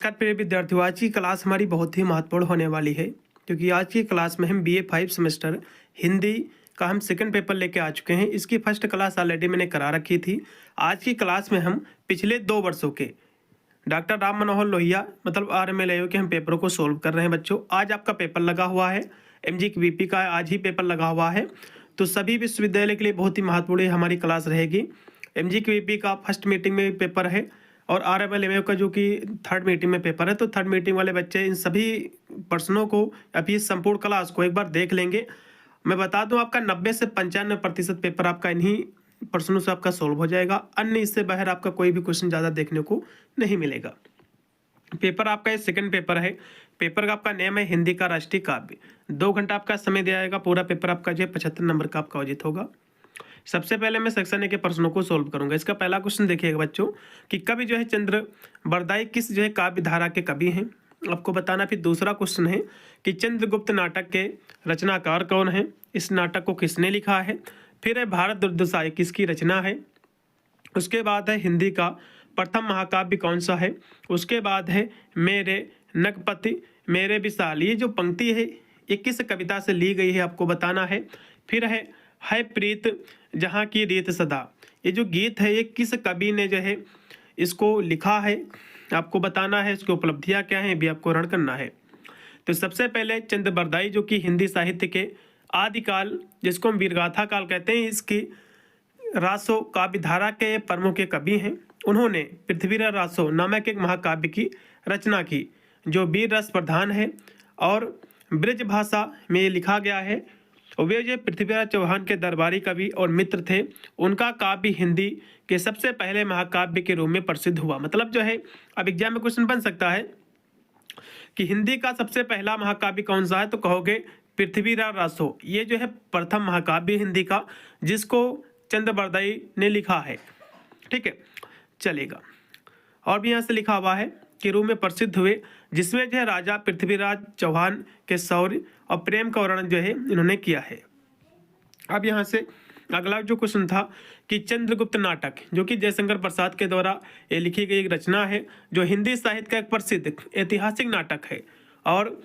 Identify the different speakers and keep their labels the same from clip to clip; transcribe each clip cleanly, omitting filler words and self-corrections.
Speaker 1: नमस्कार प्रिय विद्यार्थियों, आज की क्लास हमारी बहुत ही महत्वपूर्ण होने वाली है क्योंकि आज की क्लास में हम BA 5 सेमेस्टर हिंदी का हम सेकंड पेपर लेके आ चुके हैं। इसकी फर्स्ट क्लास ऑलरेडी मैंने करा रखी थी। आज की क्लास में हम पिछले 2 वर्षों के डॉक्टर राम मनोहर लोहिया मतलब RMLAO के हम पेपरों को सोल्व कर रहे हैं। बच्चों, आज आपका पेपर लगा हुआ है, MGQVP का आज ही पेपर लगा हुआ है, तो सभी विश्वविद्यालय के लिए बहुत ही महत्वपूर्ण हमारी क्लास रहेगी। MGQVP का फर्स्ट मीटिंग में पेपर है और RMLAO का जो कि थर्ड मीटिंग में पेपर है, तो थर्ड मीटिंग वाले बच्चे इन सभी प्रश्नों को अभी संपूर्ण क्लास को एक बार देख लेंगे। मैं बता दूं, आपका 90 से 95% पेपर आपका इन्हीं प्रश्नों से आपका सोल्व हो जाएगा। अन्य इससे बाहर आपका कोई भी क्वेश्चन ज़्यादा देखने को नहीं मिलेगा। पेपर आपका ये सेकंड पेपर है। पेपर का आपका नेम है हिंदी का राष्ट्रीय काव्य। 2 घंटा आपका समय दिया जाएगा। पूरा पेपर आपका जो है 75 नंबर का आपका उचित होगा। सबसे पहले मैं सेक्शन ए के प्रश्नों को सोल्व करूंगा। इसका पहला क्वेश्चन देखिएगा बच्चों कि कवि जो है चंद्र बरदाई किस जो है काव्य धारा के कवि हैं, आपको बताना। फिर दूसरा क्वेश्चन है कि चंद्रगुप्त नाटक के रचनाकार कौन है, इस नाटक को किसने लिखा है। फिर है भारत दुर्दशा किसकी रचना है। उसके बाद है हिंदी का प्रथम महाकाव्य कौन सा है। उसके बाद है मेरे नगपति मेरे विशाल, ये जो पंक्ति है ये किस कविता से ली गई है, आपको बताना है। फिर है प्रीत जहाँ की रीत सदा, ये जो गीत है ये किस कवि ने जो है इसको लिखा है, आपको बताना है। इसकी उपलब्धियाँ क्या हैं भी आपको रण करना है। तो सबसे पहले चंद्र बरदाई जो कि हिंदी साहित्य के आदिकाल जिसको हम वीरगाथा काल कहते हैं, इसकी रासो काव्य धारा के प्रमुख कवि हैं। उन्होंने पृथ्वीराज रासो नामक एक महाकाव्य की रचना की जो वीर रस प्रधान है और ब्रज भाषा में लिखा गया है। वे जो पृथ्वीराज चौहान के दरबारी कवि और मित्र थे। उनका काव्य हिंदी के सबसे पहले महाकाव्य के रूप में प्रसिद्ध हुआ। मतलब जो है अब एग्जाम में क्वेश्चन बन सकता है कि हिंदी का सबसे पहला महाकाव्य कौन सा है, तो कहोगे पृथ्वीराज रासो। ये जो है प्रथम महाकाव्य हिंदी का जिसको चंद्र बरदाई ने लिखा है। ठीक है, चलेगा। और भी यहाँ से लिखा हुआ है के रूप में प्रसिद्ध हुए, जिसमें जो है राजा पृथ्वीराज चौहान के शौर्य और प्रेम का वर्णन जो है इन्होंने किया है। अब यहाँ से अगला जो क्वेश्चन था कि चंद्रगुप्त नाटक जो कि जयशंकर प्रसाद के द्वारा ये लिखी गई एक रचना है जो हिंदी साहित्य का एक प्रसिद्ध ऐतिहासिक नाटक है और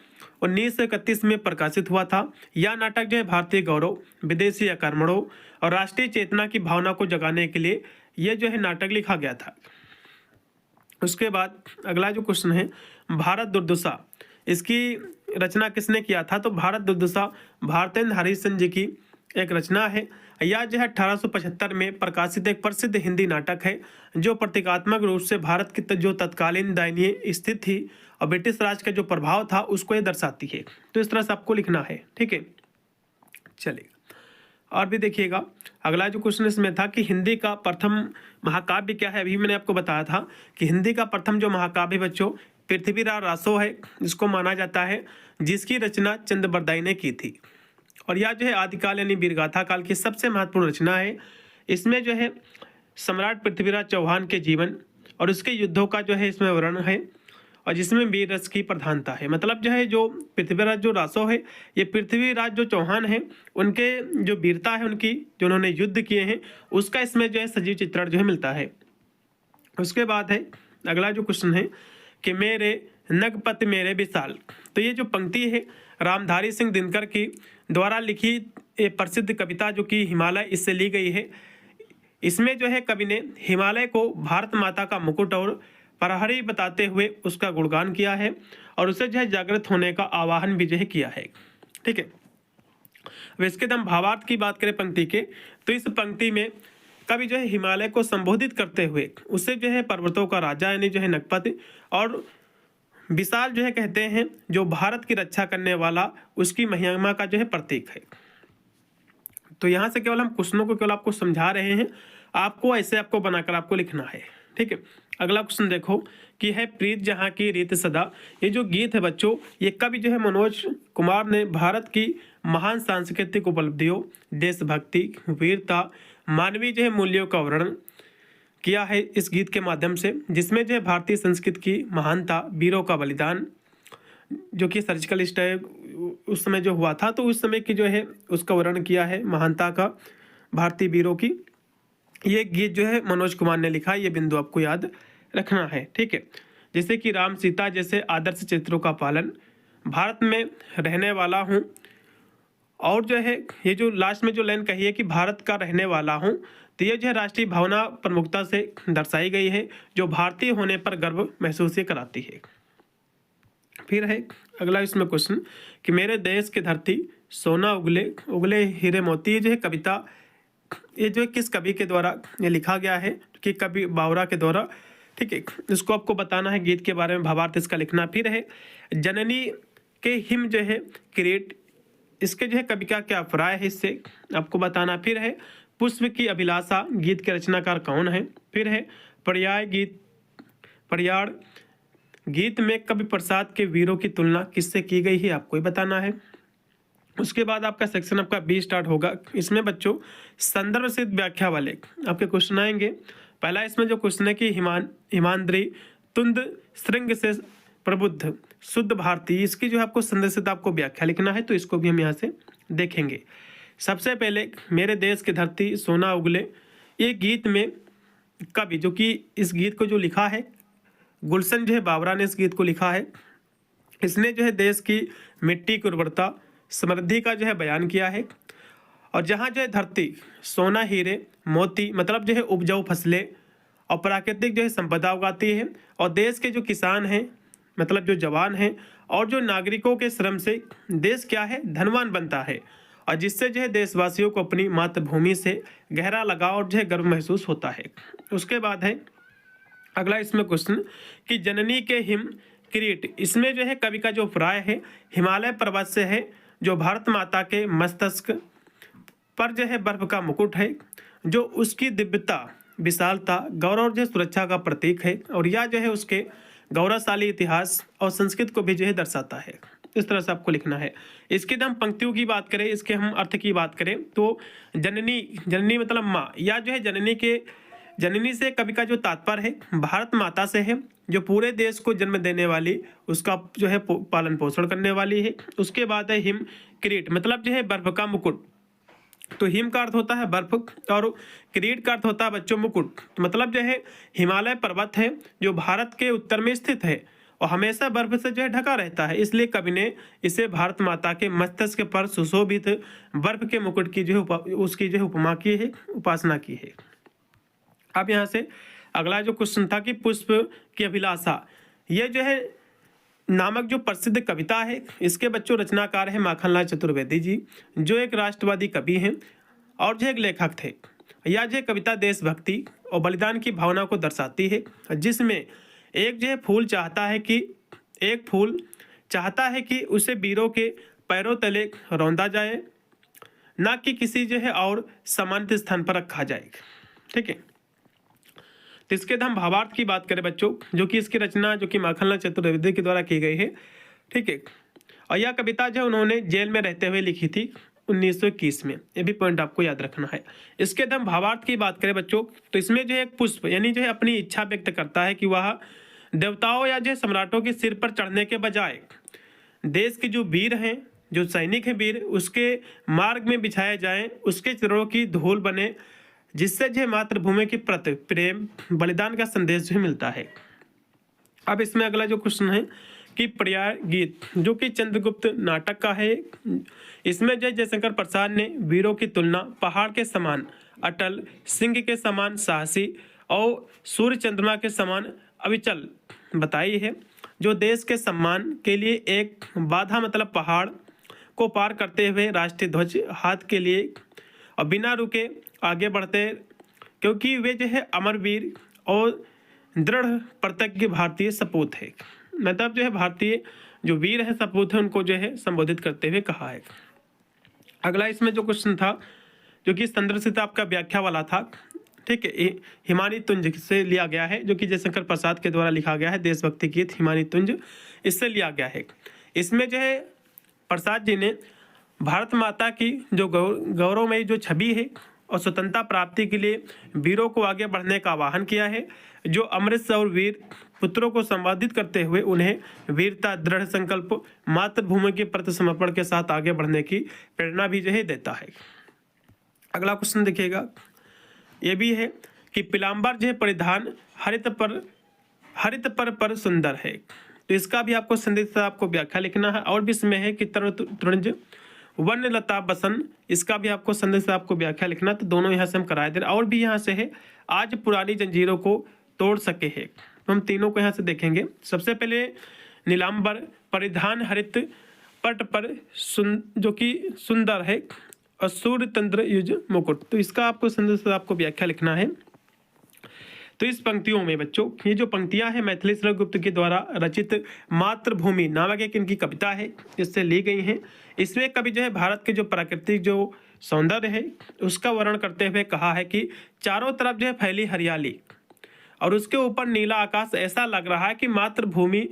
Speaker 1: 1931 में प्रकाशित हुआ था। यह नाटक जो है भारतीय गौरव, विदेशी आक्रमणों और राष्ट्रीय चेतना की भावना को जगाने के लिए यह जो है नाटक लिखा गया था। उसके बाद अगला जो क्वेश्चन है भारत दुर्दशा, इसकी रचना किसने किया था, तो भारत दुर्दशा भारतेंद्र हरिश्चंद्र जी की एक रचना है। यह जो है 1875 में प्रकाशित एक प्रसिद्ध हिंदी नाटक है जो प्रतीकात्मक रूप से भारत की जो तत्कालीन दयनीय स्थिति थी और ब्रिटिश राज का जो प्रभाव था उसको ये दर्शाती है। तो इस तरह से आपको लिखना है। ठीक है, चलिए। और भी देखिएगा अगला जो क्वेश्चन इसमें था कि हिंदी का प्रथम महाकाव्य क्या है। अभी मैंने आपको बताया था कि हिंदी का प्रथम जो महाकाव्य बच्चों पृथ्वीराज रासो है, जिसको माना जाता है जिसकी रचना चंद्र बरदाई ने की थी। और यह जो है आदिकाल यानी वीरगाथा काल की सबसे महत्वपूर्ण रचना है। इसमें जो है सम्राट पृथ्वीराज चौहान के जीवन और उसके युद्धों का जो है इसमें वर्णन है और जिसमें वीर रस की प्रधानता है। मतलब जो है जो पृथ्वीराज जो रासो है ये पृथ्वीराज जो चौहान है उनके जो वीरता है, उनकी जो उन्होंने युद्ध किए हैं उसका इसमें जो है सजीव चित्रण जो है मिलता है। उसके बाद है अगला जो क्वेश्चन है कि मेरे नगपति मेरे विशाल, तो ये जो पंक्ति है रामधारी सिंह दिनकर की द्वारा लिखी एक प्रसिद्ध कविता जो कि हिमालय इससे ली गई है। इसमें जो है कवि ने हिमालय को भारत माता का मुकुट और प्रहरी बताते हुए उसका गुणगान किया है और उसे जो है जागृत होने का आह्वान भी जो है किया है। ठीक है, अब इसके हम भावार्थ की बात करें पंक्ति के, तो इस पंक्ति में कवि जो है हिमालय को संबोधित करते हुए उसे जो है पर्वतों का राजा यानी जो है नगपति और विशाल जो है कहते हैं जो भारत की रक्षा करने वाला उसकी महिमा का जो है प्रतीक है। तो यहाँ से केवल हम क्वेश्चनों को केवल आपको समझा रहे हैं, आपको ऐसे आपको बनाकर आपको लिखना है। ठीक है, अगला क्वेश्चन देखो कि है प्रीत जहाँ की रीत सदा। ये जो गीत है बच्चों ये कवि जो है मनोज कुमार ने भारत की महान सांस्कृतिक उपलब्धियों, देशभक्ति, वीरता, मानवीय जो है मूल्यों का वर्णन किया है इस गीत के माध्यम से, जिसमें जो है भारतीय संस्कृति की महानता, वीरों का बलिदान जो कि सर्जिकल स्ट्राइक उस समय जो हुआ था तो उस समय की जो है उसका वर्णन किया है, महानता का भारतीय वीरों की। ये गीत जो है मनोज कुमार ने लिखा है, ये बिंदु आपको याद रखना है। ठीक है, जैसे कि राम सीता जैसे आदर्श चित्रों का पालन, भारत में रहने वाला हूँ, और जो है ये जो लास्ट में जो लाइन कही है कि भारत का रहने वाला हूँ, तो ये जो है राष्ट्रीय भावना प्रमुखता से दर्शाई गई है, जो भारतीय होने पर गर्व महसूस कराती है। फिर है अगला इसमें क्वेश्चन कि मेरे देश की धरती सोना उगले उगले हीरे मोती, ये जो है कविता, ये जो है किस कवि के द्वारा ये लिखा गया है, कि कवि बावरा के द्वारा। ठीक है, इसको आपको बताना है, गीत के बारे में भावार्थ इसका लिखना। फिर है जननी के हिम जो है किरीट, इसके जो है कवि का क्या अभिप्राय है, इससे आपको बताना। फिर है पुष्प की अभिलाषा, गीत के रचनाकार कौन है। फिर है पर्याय गीत, पर्याय गीत में कवि प्रसाद के वीरों की तुलना किससे की गई है, आपको ही बताना है। उसके बाद आपका सेक्शन आपका बी स्टार्ट होगा। इसमें बच्चों संदर्भ सिद्ध व्याख्या वाले आपके क्वेश्चन आएंगे। पहला इसमें जो क्वेश्चन है कि हिमांद्री तुंद श्रृंग से प्रबुद्ध शुद्ध भारतीय, इसकी जो है आपको संदर्भ सिद्ध आपको व्याख्या लिखना है, तो इसको भी हम यहाँ से देखेंगे। सबसे पहले मेरे देश की धरती सोना उगले, ये गीत में कवि जो कि इस गीत को जो लिखा है, गुलशन जो है बावरा ने इस गीत को लिखा है। इसने जो है देश की मिट्टी की उर्वरता समृद्धि का जो है बयान किया है। और जहाँ जो है धरती सोना हीरे मोती मतलब जो है उपजाऊ फसलें और प्राकृतिक जो है संपदा उगाती है, और देश के जो किसान हैं मतलब जो जवान हैं और जो नागरिकों के श्रम से देश क्या है धनवान बनता है, और जिससे जो है देशवासियों को अपनी मातृभूमि से गहरा लगाव और जो है गर्व महसूस होता है। उसके बाद है अगला इसमें क्वेश्चन कि जननी के हिम किरीट, इसमें जो है कवि का जो प्राय है हिमालय पर्वत से है, जो भारत माता के मस्तक पर जो है बर्फ का मुकुट है, जो उसकी दिव्यता विशालता गौरव जो सुरक्षा का प्रतीक है, और यह जो है उसके गौरवशाली इतिहास और संस्कृति को भी जो है दर्शाता है। इस तरह से आपको लिखना है। इसके हम पंक्तियों की बात करें, इसके हम अर्थ की बात करें तो जननी, जननी मतलब माँ, या जो है जननी से कवि का जो तात्पर्य है भारत माता से है, जो पूरे देश को जन्म देने वाली, उसका जो है पालन पोषण करने वाली है। उसके बाद है हिम किरीट मतलब जो है बर्फ का मुकुट, तो हिम का अर्थ होता है बर्फ और किरीट का अर्थ होता है बच्चों मुकुट, मतलब जो है हिमालय पर्वत है जो भारत के उत्तर में स्थित है और हमेशा बर्फ से जो है ढका रहता है, इसलिए कवि ने इसे भारत माता के मस्तक पर सुशोभित बर्फ के मुकुट की जो है उसकी जो है उपमा की है, उपासना की है। अब यहाँ से अगला जो क्वेश्चन था कि पुष्प की अभिलाषा, ये जो है नामक जो प्रसिद्ध कविता है, इसके बच्चों रचनाकार है माखनलाल चतुर्वेदी जी, जो एक राष्ट्रवादी कवि हैं और जो एक लेखक थे। यह जो कविता देशभक्ति और बलिदान की भावना को दर्शाती है, जिसमें एक जो है फूल चाहता है कि उसे वीरों के पैरों तले रौंदा जाए, ना कि किसी जो है और सम्मानित स्थान पर रखा जाए। ठीक है, तो इसके हम भावार्थ की बात करें बच्चों, जो कि इसकी रचना जो कि माखनलाल चतुर्वेदी के द्वारा की गई है। ठीक है, और यह कविता जो उन्होंने जेल में रहते हुए लिखी थी 1921 में, ये भी पॉइंट आपको याद रखना है। इसके हम भावार्थ की बात करें बच्चों, तो इसमें जो है एक पुष्प यानी जो है अपनी इच्छा व्यक्त करता है कि वह देवताओं या जो सम्राटों के सिर पर चढ़ने के बजाय देश के जो वीर हैं, जो सैनिक हैं वीर, उसके मार्ग में बिछाए जाएं, उसके चरणों की धूल बने, जिससे जो मातृभूमि के प्रति प्रेम बलिदान का संदेश भी मिलता है। अब इसमें अगला जो क्वेश्चन है कि पर्याय गीत, जो कि चंद्रगुप्त नाटक का है, इसमें जयशंकर प्रसाद ने वीरों की तुलना पहाड़ के समान अटल, सिंह के समान साहसी और सूर्य चंद्रमा के समान अविचल बताई है, जो देश के सम्मान के लिए एक बाधा मतलब पहाड़ को पार करते हुए राष्ट्रीय ध्वज हाथ के लिए और बिना रुके आगे बढ़ते, क्योंकि वे जो है अमरवीर और दृढ़ प्रतिज्ञ भारतीय सपूत है, मतलब जो है भारतीय जो वीर है सपूत है, उनको जो है संबोधित करते हुए कहा है। अगला इसमें जो क्वेश्चन था जो कि संदर्भ से आपका व्याख्या वाला था, ठीक है, हिमानी तुंज से लिया गया है, जो कि जयशंकर प्रसाद के द्वारा लिखा गया है देशभक्ति गीत हिमानी तुंज, इससे लिया गया है। इसमें जो है प्रसाद जी ने भारत माता की जो गौरवमयी जो छवि है और स्वतंत्रता प्राप्ति के लिए वीरों को आगे बढ़ने का आह्वान किया है, जो अमृत और वीर पुत्रों को संबोधित करते हुए उन्हें वीरता, दृढ़ संकल्प, मातृभूमि के प्रति समर्पण के साथ आगे बढ़ने की प्रेरणा भी जो है देता है। अगला क्वेश्चन देखिएगा, ये भी है कि पीताम्बर जो है परिधान हरित पर हरित पर सुंदर है। तो इसका भी आपको संदेश आपको व्याख्या लिखना है। और भी इसमें है कि तरुण वन्य लता बसन, इसका भी आपको संदेश आपको व्याख्या लिखना। तो दोनों यहाँ से हम कराए दे रहे। और भी यहाँ से है आज पुरानी जंजीरों को तोड़ सके है। तो हम तीनों को यहाँ से देखेंगे। सबसे पहले नीलांबर परिधान हरित पट पर जो कि सुंदर है और सूर्य तंत्र युज मुकुट। तो इसका आपको संदेश आपको व्याख्या लिखना है। तो इस पंक्तियों में बच्चों, ये जो पंक्तियां हैं मैथिली शरद गुप्त के द्वारा रचित मातृभूमि नामक एक इनकी कविता है, इससे ली गई हैं। इसमें कवि जो है भारत के जो प्राकृतिक जो सौंदर्य है उसका वर्णन करते हुए कहा है कि चारों तरफ जो है फैली हरियाली और उसके ऊपर नीला आकाश, ऐसा लग रहा है कि मातृभूमि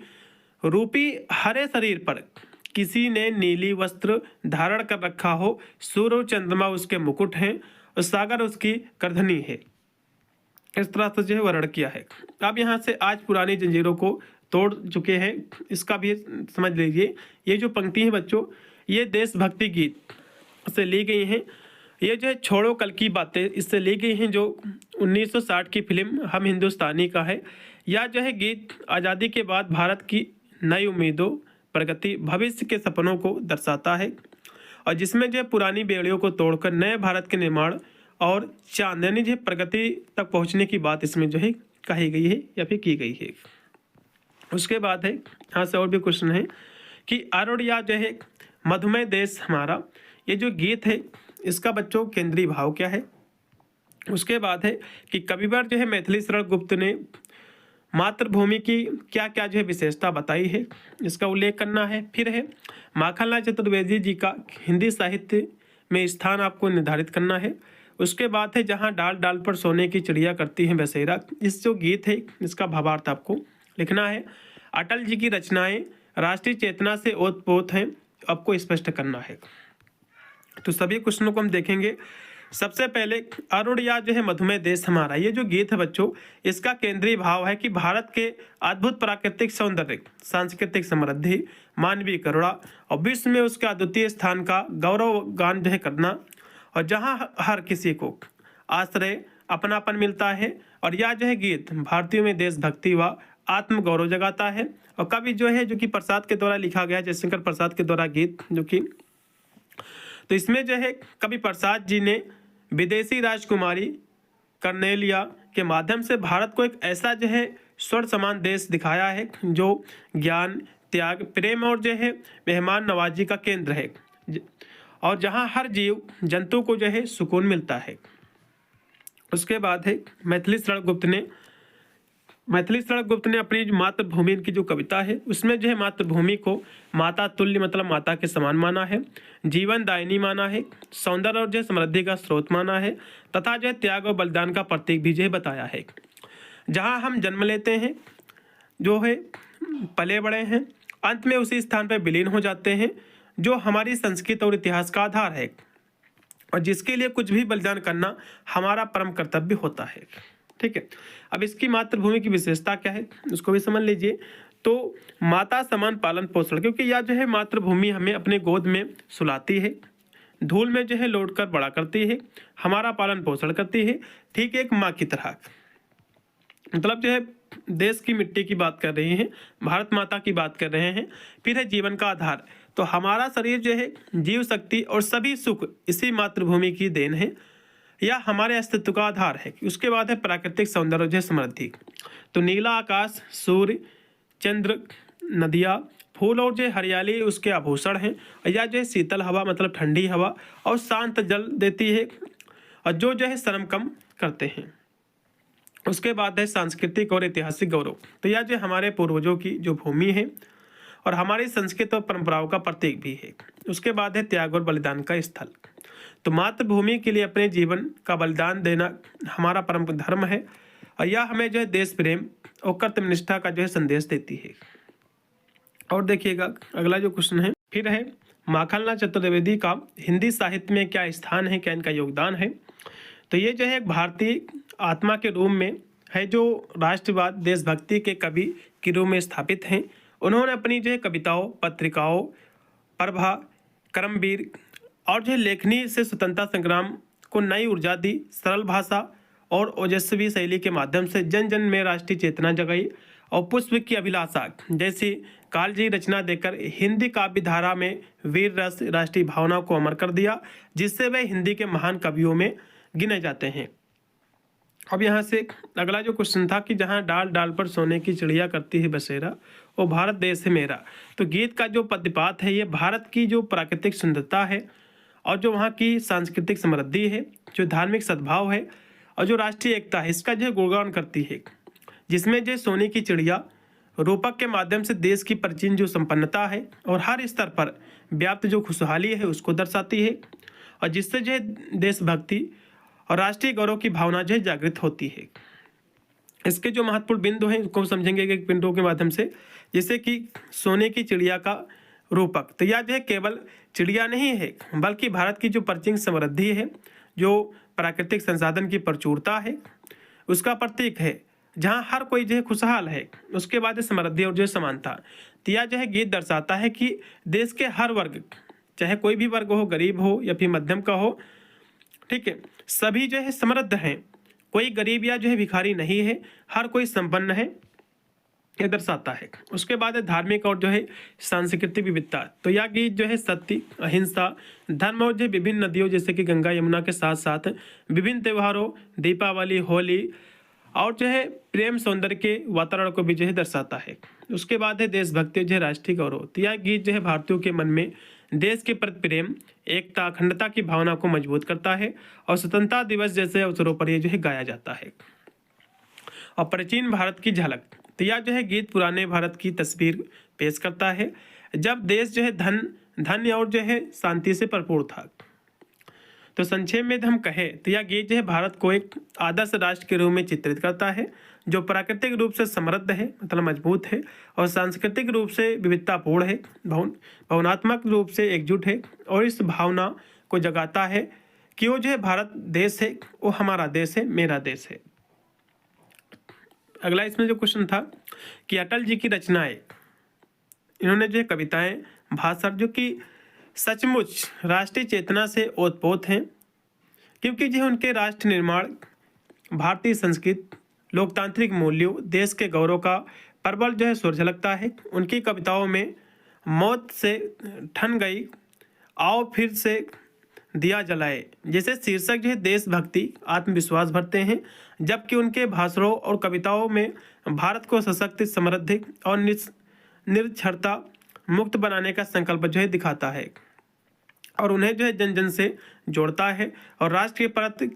Speaker 1: रूपी हरे शरीर पर किसी ने नीली वस्त्र धारण कर रखा हो। सूर्य और चंद्रमा उसके मुकुट हैं और सागर उसकी करधनी है। इस तरह से जो है वर्णन किया है। अब यहाँ से आज पुरानी जंजीरों को तोड़ चुके हैं, इसका भी समझ लीजिए। ये जो पंक्ति है बच्चों, ये देशभक्ति गीत से ली गई हैं। ये जो है छोड़ो कल की बातें, इससे ली गई हैं, जो 1960 की फिल्म हम हिंदुस्तानी का है। या जो है गीत आज़ादी के बाद भारत की नई उम्मीदों, प्रगति, भविष्य के सपनों को दर्शाता है और जिसमें जो है पुरानी बेड़ियों को तोड़कर नए भारत के निर्माण और चांदनी जो प्रगति तक पहुंचने की बात इसमें जो है कही गई है या फिर की गई है। उसके बाद है यहाँ से और भी क्वेश्चन है कि अरुणिया जो है मधुमेह देश हमारा, ये जो गीत है इसका बच्चों केंद्रीय भाव क्या है। उसके बाद है कि कविवर जो है मैथिली शरद गुप्त ने मातृभूमि की क्या क्या जो है विशेषता बताई है, इसका उल्लेख करना है। फिर है माखनलाल चतुर्वेदी जी का हिंदी साहित्य में स्थान आपको निर्धारित करना है। उसके बाद है जहाँ डाल डाल पर सोने की चिड़िया करती है बसेरा, इस जो गीत है इसका भावार्थ आपको लिखना है। अटल जी की रचनाएं राष्ट्रीय चेतना से ओतप्रोत हैं, आपको स्पष्ट करना है। तो सभी क्वेश्चनों को हम देखेंगे। सबसे पहले अरुणिया जो है मधुमेह देश हमारा, ये जो गीत है बच्चों, इसका केंद्रीय भाव है कि भारत के अद्भुत प्राकृतिक सौंदर्य, सांस्कृतिक समृद्धि, मानवीय करुणा और विश्व में उसके अद्वितीय स्थान का गौरव गान जो है करना, और जहाँ हर किसी को आश्रय अपनापन मिलता है। और यह जो है गीत भारतीयों में देशभक्ति व आत्मगौरव जगाता है। और कवि जो है जो कि प्रसाद के द्वारा लिखा गया है, जयशंकर प्रसाद के द्वारा गीत जो कि, तो इसमें जो है कवि प्रसाद जी ने विदेशी राजकुमारी कर्नेलिया के माध्यम से भारत को एक ऐसा जो है स्वर्ग समान देश दिखाया है जो ज्ञान, त्याग, प्रेम और जो है मेहमान नवाजी का केंद्र है और जहां हर जीव जंतु को जो है सुकून मिलता है। उसके बाद है मैथिली शरद गुप्त ने अपनी मातृभूमि की जो कविता है उसमें जो है मातृभूमि को माता तुल्य मतलब माता के समान माना है, जीवन दायिनी माना है, सौंदर्य और जो समृद्धि का स्रोत माना है तथा जो त्याग और बलिदान का प्रतीक भी जो बताया है। जहां हम जन्म लेते हैं, जो है पले बड़े हैं, अंत में उसी स्थान पर विलीन हो जाते हैं, जो हमारी संस्कृति और इतिहास का आधार है और जिसके लिए कुछ भी बलिदान करना हमारा परम कर्तव्य होता है। ठीक है, अब इसकी मातृभूमि की विशेषता क्या है उसको भी समझ लीजिए। तो माता समान पालन पोषण, क्योंकि यह जो है मातृभूमि हमें अपने गोद में सुलाती है, धूल में जो है लौट कर बड़ा करती है, हमारा पालन पोषण करती है, ठीक एक माँ की तरह। मतलब जो है देश की मिट्टी की बात कर रहे हैं, भारत माता की बात कर रहे हैं। फिर है जीवन का आधार, तो हमारा शरीर जो है जीव शक्ति और सभी सुख इसी मातृभूमि की देन है या हमारे अस्तित्व का आधार है। उसके बाद है प्राकृतिक सौंदर्य जो समृद्धि, तो नीला आकाश, सूर्य, चंद्र, नदियाँ, फूल और जो हरियाली उसके आभूषण हैं। या जो है शीतल हवा मतलब ठंडी हवा और शांत जल देती है और जो है श्रम कम करते हैं। उसके बाद है सांस्कृतिक और ऐतिहासिक गौरव, तो यह जो हमारे पूर्वजों की जो भूमि है और हमारी संस्कृति और परंपराओं का प्रतीक भी है। उसके बाद है त्याग और बलिदान का स्थल, तो मातृभूमि के लिए अपने जीवन का बलिदान देना हमारा परम धर्म है और यह हमें जो है देश प्रेम और कर्तव्यनिष्ठा का जो है संदेश देती है। और देखिएगा अगला जो क्वेश्चन है फिर है माखनलाल चतुर्वेदी का हिंदी साहित्य में क्या स्थान है, क्या इनका योगदान है। तो ये जो है एक भारतीय आत्मा के रूप में है जो राष्ट्रवाद देशभक्ति के कवि के रूप में स्थापित हैं। उन्होंने अपनी जो है कविताओं, पत्रिकाओं, प्रभा, कर्मवीर और जो लेखनी से स्वतंत्रता संग्राम को नई ऊर्जा दी। सरल भाषा और ओजस्वी शैली के माध्यम से जन जन में राष्ट्रीय चेतना जगाई और पुष्प की अभिलाषा जैसी कालजयी रचना देकर हिंदी काव्य धारा में वीर रस, राष्ट्रीय भावना को अमर कर दिया, जिससे वे हिंदी के महान कवियों में गिने जाते हैं। अब यहाँ से अगला जो क्वेश्चन था कि जहाँ डाल डाल पर सोने की चिड़िया करती है बसेरा, वो भारत देश है मेरा। तो गीत का जो पद्यपात है ये भारत की जो प्राकृतिक सुंदरता है और जो वहाँ की सांस्कृतिक समृद्धि है, जो धार्मिक सद्भाव है और जो राष्ट्रीय एकता है, इसका जो गुणगान करती है, जिसमें जो सोने की चिड़िया रूपक के माध्यम से देश की प्राचीन जो संपन्नता है और हर स्तर पर व्याप्त जो खुशहाली है उसको दर्शाती है, और जिससे जो देशभक्ति और राष्ट्रीय गौरव की भावना जो है जागृत होती है। इसके जो महत्वपूर्ण बिंदु हैं उनको समझेंगे एक बिंदुओं के माध्यम से, जैसे कि सोने की चिड़िया का रूपक, तो यह जो है केवल चिड़िया नहीं है बल्कि भारत की जो प्राचीन समृद्धि है, जो प्राकृतिक संसाधन की प्रचुरता है, उसका प्रतीक है, जहाँ हर कोई जो है खुशहाल है। उसके बाद है समृद्धि और जो है समानता। तो यह जो है गीत दर्शाता है कि देश के हर वर्ग, चाहे कोई भी वर्ग हो, गरीब हो या फिर मध्यम का हो, ठीक है, सभी जो है समृद्ध हैं, कोई गरीब या जो है भिखारी नहीं है, हर कोई संपन्न है, यह दर्शाता है। उसके बाद है धार्मिक और जो है सांस्कृतिक विविधता। तो यह गीत जो है सत्य, अहिंसा, धर्म और जो विभिन्न नदियों जैसे कि गंगा यमुना के साथ साथ विभिन्न त्योहारों, दीपावली, होली और जो है प्रेम सौंदर्य के वातावरण को भी जो है दर्शाता है। उसके बाद है देशभक्ति, जो है राष्ट्रीय गौरव। तो यह गीत जो है भारतीयों के मन में देश के प्रति प्रेम, एकता, अखंडता की भावना को मजबूत करता है और स्वतंत्रता दिवस जैसे अवसरों पर यह जो है गाया जाता है। और प्राचीन भारत की झलक, तो यह जो है गीत पुराने भारत की तस्वीर पेश करता है, जब देश जो है धन्य और जो है शांति से भरपूर था। तो संक्षेप में हम कहें तो यह गीत जो है भारत को एक आदर्श राष्ट्र के रूप में चित्रित करता है, जो प्राकृतिक रूप से समृद्ध है, मतलब मजबूत है, और सांस्कृतिक रूप से विविधतापूर्ण है, भावनात्मक रूप से एकजुट है, और इस भावना को जगाता है कि वो जो है भारत देश है, वो हमारा देश है, मेरा देश है। अगला इसमें जो क्वेश्चन था कि अटल जी की रचनाएं, इन्होंने जो है कविताएं, भाषण जो कि सचमुच राष्ट्रीय चेतना से ओतप्रोत हैं, क्योंकि जो उनके राष्ट्र निर्माण, भारतीय संस्कृति, लोकतांत्रिक मूल्यों, देश के गौरव का प्रबल जो है स्वर झलकता है। उनकी कविताओं में मौत से ठन गई, आओ फिर से दिया जलाए जैसे शीर्षक जो है देशभक्ति, आत्मविश्वास भरते हैं, जबकि उनके भाषणों और कविताओं में भारत को सशक्त, समृद्ध और निरक्षरता मुक्त बनाने का संकल्प जो है दिखाता है, और उन्हें जो है जन जन से जोड़ता है, और राष्ट्र के प्रति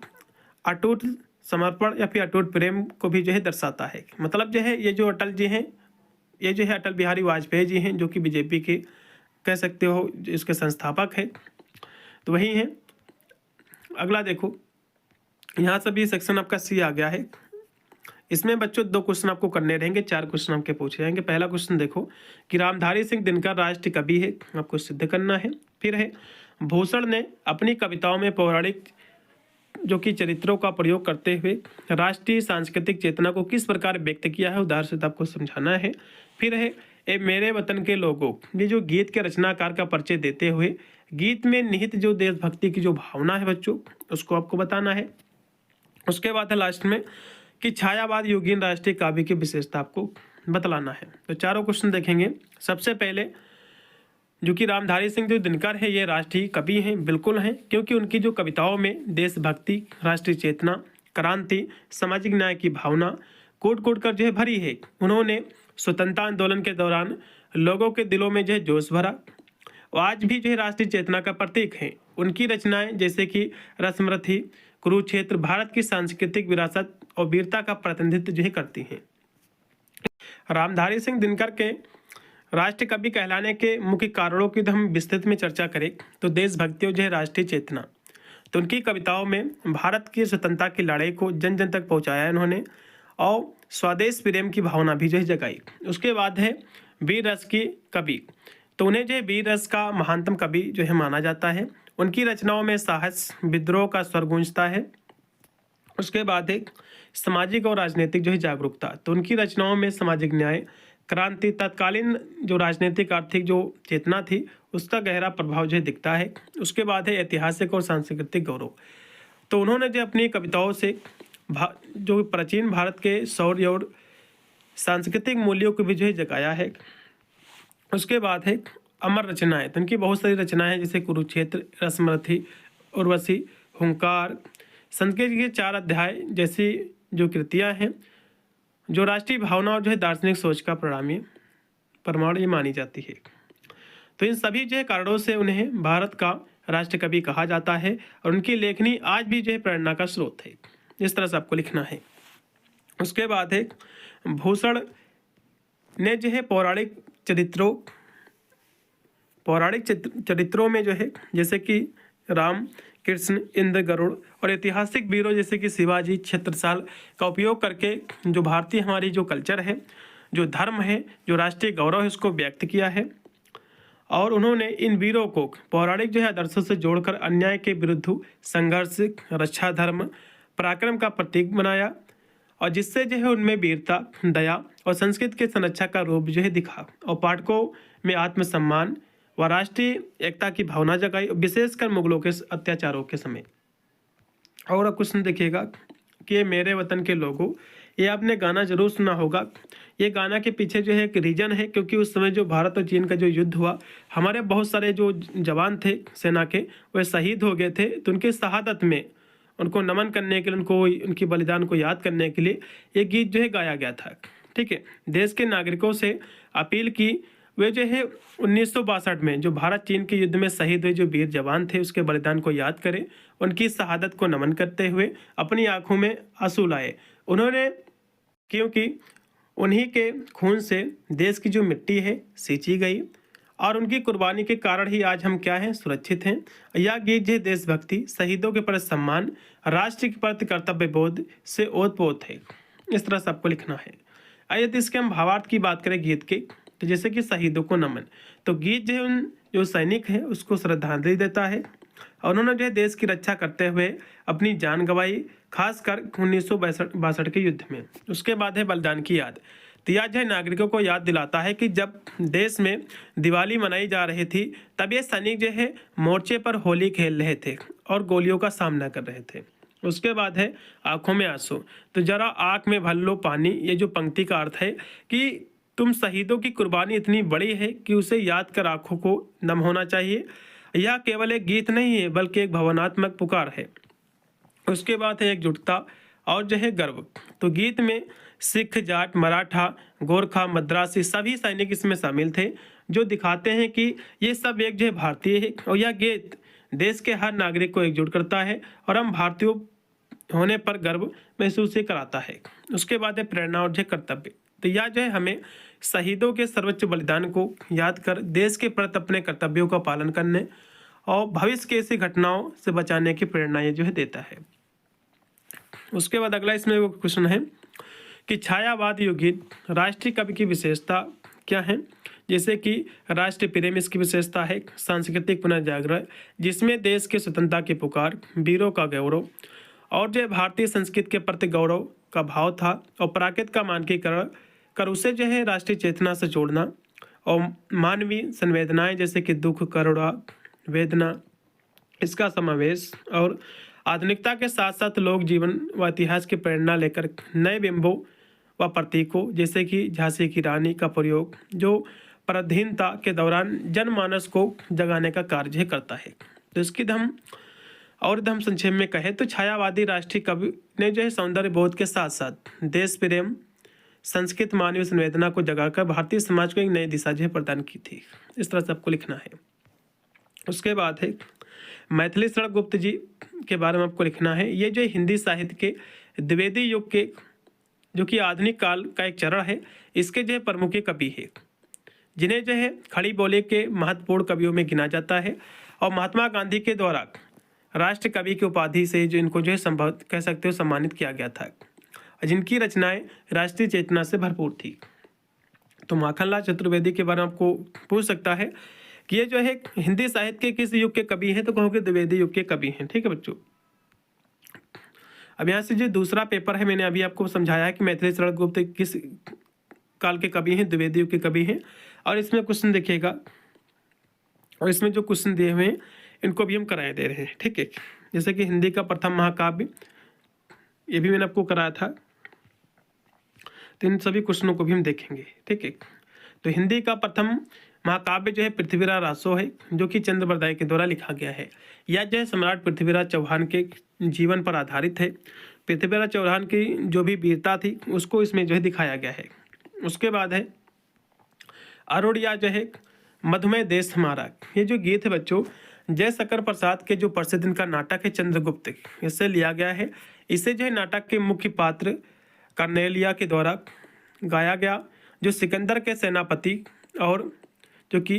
Speaker 1: अटूट समर्पण या फिर अटूट प्रेम को भी जो है दर्शाता है। मतलब जो है ये जो अटल जी हैं, ये जो है अटल बिहारी वाजपेयी जी हैं, जो कि बीजेपी के कह सकते हो इसके संस्थापक है, तो वही हैं। अगला देखो, यहाँ से भी सेक्शन आपका सी आ गया है। इसमें बच्चों 2 क्वेश्चन आपको करने रहेंगे, 4 क्वेश्चन आपके पूछे जाएंगे। पहला क्वेश्चन देखो कि रामधारी सिंह दिनकर राष्ट्रीय कवि है, आपको सिद्ध करना है। फिर है भूषण ने अपनी कविताओं में पौराणिक जो कि चरित्रों का प्रयोग करते हुए राष्ट्रीय सांस्कृतिक चेतना को किस प्रकार व्यक्त किया है, उदाहरण से आपको समझाना है। फिर है ए मेरे वतन के लोगों, ये जो गीत के रचनाकार का परिचय देते हुए गीत में निहित जो देशभक्ति की जो भावना है बच्चों, उसको आपको बताना है। उसके बाद है लास्ट में कि छायावाद युगीन राष्ट्रीय काव्य की विशेषता आपको बतलाना है। तो चारों क्वेश्चन देखेंगे। सबसे पहले जो कि रामधारी सिंह जो दिनकर है, ये राष्ट्रीय कवि हैं, बिल्कुल हैं, क्योंकि उनकी जो कविताओं में देशभक्ति, राष्ट्रीय चेतना, क्रांति, सामाजिक न्याय की भावना कूट कूट कर जो है भरी है। उन्होंने स्वतंत्रता आंदोलन के दौरान लोगों के दिलों में जो है जोश भरा, और आज भी जो है राष्ट्रीय चेतना का प्रतीक है। उनकी रचनाएं जैसे कि रसमरथी, कुरुक्षेत्र भारत की सांस्कृतिक विरासत और वीरता का प्रतिनिधित्व जो है करती हैं। रामधारी सिंह दिनकर के राष्ट्रीय कवि कहलाने के मुख्य कारणों की हम विस्तृत में चर्चा करें तो देशभक्ति और जो है राष्ट्रीय चेतना, तो उनकी कविताओं में भारत की स्वतंत्रता की लड़ाई को जन जन तक पहुंचाया इन्होंने, और स्वदेश प्रेम की भावना भी जो है जगाई। उसके बाद है वीर रस की कवि, तो उन्हें जो है वीर रस का महानतम कवि जो है माना जाता है। उनकी रचनाओं में साहस, विद्रोह का स्वर गूंजता है। उसके बाद एक सामाजिक और राजनीतिक जो है जागरूकता, तो उनकी रचनाओं में सामाजिक न्याय, क्रांति, तत्कालीन जो राजनीतिक आर्थिक जो चेतना थी उसका गहरा प्रभाव जो है दिखता है। उसके बाद है ऐतिहासिक और सांस्कृतिक गौरव, तो उन्होंने जो अपनी कविताओं से जो प्राचीन भारत के शौर्य और सांस्कृतिक मूल्यों को भी जो है जगाया है। उसके बाद है अमर रचनाएं, तो इनकी बहुत सारी रचनाएं हैं, जैसे कुरुक्षेत्र, रसमरथी, उर्वशी, हुंकार। संस्कृत के 4 अध्याय जैसी जो कृतियां हैं, जो राष्ट्रीय भावना और जो है दार्शनिक सोच का प्रमाण ये मानी जाती है। तो इन सभी जो है कारणों से उन्हें भारत का राष्ट्र कवि कहा जाता है और उनकी लेखनी आज भी जो है प्रेरणा का स्रोत है। इस तरह से आपको लिखना है। उसके बाद है भूषण ने जो है पौराणिक चरित्रों में जो है जैसे कि राम, कृष्ण, इंद्र, गरुड़ और ऐतिहासिक वीरों जैसे कि शिवाजी, छत्रसाल का उपयोग करके जो भारतीय हमारी जो कल्चर है, जो धर्म है, जो राष्ट्रीय गौरव है, उसको व्यक्त किया है। और उन्होंने इन वीरों को पौराणिक जो है आदर्शों से जोड़कर अन्याय के विरुद्ध संघर्ष, रक्षा धर्म, पराक्रम का प्रतीक बनाया और जिससे जो है उनमें वीरता, दया और संस्कृत के संरक्षा का रूप जो है दिखा और पाठकों में आत्मसम्मान व राष्ट्रीय एकता की भावना जगाई, विशेषकर मुगलों के अत्याचारों के समय। और अब क्वेश्चन देखिएगा कि मेरे वतन के लोगों, ये आपने गाना जरूर सुना होगा। ये गाना के पीछे जो है एक रीजन है, क्योंकि उस समय जो भारत और चीन का जो युद्ध हुआ, हमारे बहुत सारे जो जवान थे सेना के, वे शहीद हो गए थे। तो उनके शहादत में उनको नमन करने के लिए, उनको उनकी बलिदान को याद करने के लिए ये गीत जो है गाया गया था। ठीक है, देश के नागरिकों से अपील की वे जो है 1962 में जो भारत चीन के युद्ध में शहीद हुए जो वीर जवान थे, उसके बलिदान को याद करें, उनकी शहादत को नमन करते हुए अपनी आंखों में आंसू लाए उन्होंने, क्योंकि उन्हीं के खून से देश की जो मिट्टी है सींची गई और उनकी कुर्बानी के कारण ही आज हम क्या हैं, सुरक्षित हैं। यह गीत जो देशभक्ति, शहीदों के प्रति सम्मान, राष्ट्र के प्रति कर्तव्य बोध से ओतप्रोत है। इस तरह से आपको लिखना है। आइए तो इसके हम भावार्थ की बात करें गीत के, तो जैसे कि शहीदों को नमन, तो गीत जो है उन जो सैनिक है उसको श्रद्धांजलि देता है और उन्होंने जो है देश की रक्षा करते हुए अपनी जान गंवाई, खासकर 1962 के युद्ध में। उसके बाद है बलिदान की याद, तो यह जो है नागरिकों को याद दिलाता है कि जब देश में दिवाली मनाई जा रही थी, तब ये सैनिक जो है मोर्चे पर होली खेल रहे थे और गोलियों का सामना कर रहे थे। उसके बाद है आंखों में आंसू, तो जरा आंख में भर लो पानी। ये जो पंक्ति का अर्थ है कि तुम शहीदों की कुर्बानी इतनी बड़ी है कि उसे याद कर आंखों को नम होना चाहिए। यह केवल एक गीत नहीं है, बल्कि एक भावनात्मक पुकार है। उसके बाद है एकजुटता और जो है गर्व, तो गीत में सिख, जाट, मराठा, गोरखा, मद्रासी सभी सैनिक इसमें शामिल थे, जो दिखाते हैं कि ये सब एक जो है भारतीय है और यह गीत देश के हर नागरिक को एकजुट करता है और हम भारतीय होने पर गर्व महसूस कराता है। उसके बाद है प्रेरणा और जो कर्तव्य, तो यह जो है हमें शहीदों के सर्वोच्च बलिदान को याद कर देश के प्रति अपने कर्तव्यों का पालन करने और भविष्य के ऐसी घटनाओं से बचाने की प्रेरणा ये जो है देता है। उसके बाद अगला इसमें वो क्वेश्चन है कि छायावाद युगीत राष्ट्रीय कवि की विशेषता क्या है। जैसे कि राष्ट्रीय प्रेम इसकी विशेषता है, सांस्कृतिक पुनर्जागरण जिसमें देश के स्वतंत्रता की पुकार, वीरों का गौरव और जो भारतीय संस्कृति के प्रति गौरव का भाव था और प्राकृत का मानकीकरण कर उसे जो है राष्ट्रीय चेतना से जोड़ना और मानवीय संवेदनाएं जैसे कि दुख, करुणा, वेदना इसका समावेश और आधुनिकता के साथ साथ लोक जीवन व इतिहास की प्रेरणा लेकर नए बिंबों व प्रतीकों जैसे कि झांसी की रानी का प्रयोग जो पराधीनता के दौरान जनमानस को जगाने का कार्य करता है। तो इसकी हम संक्षेप में कहें तो छायावादी राष्ट्रीय कवि ने जो है सौंदर्य बोध के साथ साथ देश प्रेम, संस्कृत, मानवीय संवेदना को जगाकर भारतीय समाज को एक नई दिशा जो है प्रदान की थी। इस तरह से आपको लिखना है। उसके बाद है मैथिली शरण गुप्त जी के बारे में आपको लिखना है। ये जो हिंदी साहित्य के द्विवेदी युग के जो कि आधुनिक काल का एक चरण है, इसके जो है प्रमुख कवि है, जिन्हें जो है खड़ी बोली के महत्वपूर्ण कवियों में गिना जाता है और महात्मा गांधी के द्वारा राष्ट्र कवि की उपाधि से जो इनको जो है संभव कह सकते हो सम्मानित किया गया था, जिनकी रचनाएं राष्ट्रीय चेतना से भरपूर थी। तो माखनलाल चतुर्वेदी के बारे में आपको पूछ सकता है कि ये जो है हिंदी साहित्य के किस युग के कवि हैं, तो कहोगे द्विवेदी युग के कवि हैं। ठीक है बच्चों, अब यहाँ से जो दूसरा पेपर है मैंने अभी आपको समझाया है कि मैथिली शरण गुप्त किस काल के कवि हैं, द्विवेदी युग के कवि हैं। और इसमें क्वेश्चन देखिएगा और इसमें जो क्वेश्चन दिए हुए हैं इनको भी हम कराए दे रहे हैं। ठीक है, जैसे कि हिंदी का प्रथम महाकाव्य, ये भी मैंने आपको कराया था। तो इन सभी क्वेश्चनों को भी हम देखेंगे। ठीक है, तो हिंदी का प्रथम महाकाव्य जो है पृथ्वीराज रासो है, जो कि चंद्रबरदाई के द्वारा लिखा गया है। यह जो है सम्राट पृथ्वीराज चौहान के जीवन पर आधारित है। पृथ्वीराज चौहान की जो भी वीरता थी उसको इसमें जो है दिखाया गया है। उसके बाद है अरुणिया जो है मधुमेह देश हमारा। ये जो गीत है बच्चों जयशंकर प्रसाद के जो प्रसिद्ध इनका नाटक है चंद्रगुप्त, इससे लिया गया है। इसे जो है नाटक के मुख्य पात्र कर्नेलिया के द्वारा गाया गया, जो सिकंदर के सेनापति और जो कि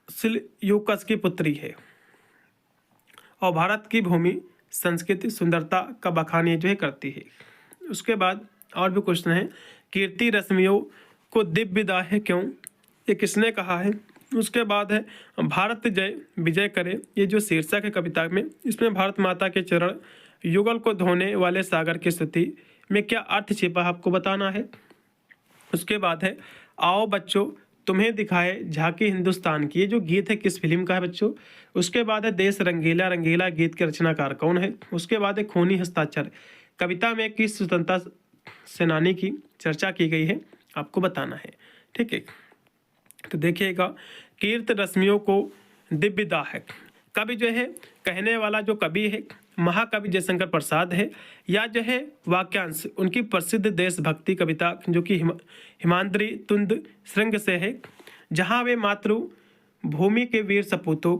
Speaker 1: सिलयूकस की पुत्री है, और भारत की भूमि संस्कृति सुंदरता का बखान ये जो है करती है। उसके बाद और भी क्वेश्चन है, कीर्ति रश्मियों को दिव्य दाह है क्यों, ये किसने कहा है। उसके बाद है भारत जय विजय करे, ये जो शीर्षक है कविता में, इसमें भारत माता के चरण युगल को धोने वाले सागर की स्तुति में क्या अर्थ छिपा आपको बताना है। उसके बाद है आओ बच्चों तुम्हें दिखाए झांकी हिंदुस्तान की, ये जो गीत है किस फिल्म का है बच्चों। उसके बाद है देश रंगीला रंगीला गीत के रचनाकार कौन है। उसके बाद है खूनी हस्ताक्षर कविता में किस स्वतंत्रता सेनानी की चर्चा की गई है आपको बताना है। ठीक है, तो देखिएगा कीर्त रश्मियों को दिव्य दाह है, कवि जो है कहने वाला जो कवि है महाकवि जयशंकर प्रसाद है, या जो है वाक्यांश उनकी प्रसिद्ध देशभक्ति कविता जो कि हिमाद्री तुंद श्रृंग से है, जहाँ वे मातृभूमि के वीर सपूतों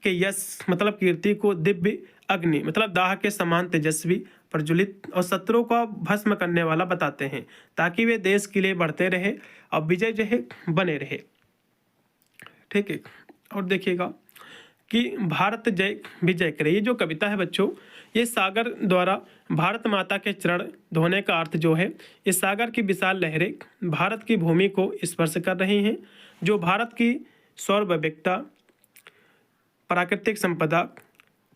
Speaker 1: के यश मतलब कीर्ति को दिव्य अग्नि मतलब दाह के समान तेजस्वी प्रज्वलित और शत्रुओं को भस्म करने वाला बताते हैं, ताकि वे देश के लिए बढ़ते रहे और विजय जो है बने रहे। ठीक है, और देखिएगा कि भारत जय विजय करे, ये जो कविता है बच्चों ये सागर द्वारा भारत माता के चरण धोने का अर्थ जो है, इस सागर की विशाल लहरें भारत की भूमि को स्पर्श कर रही हैं, जो भारत की सार्वभौमिकता प्राकृतिक संपदा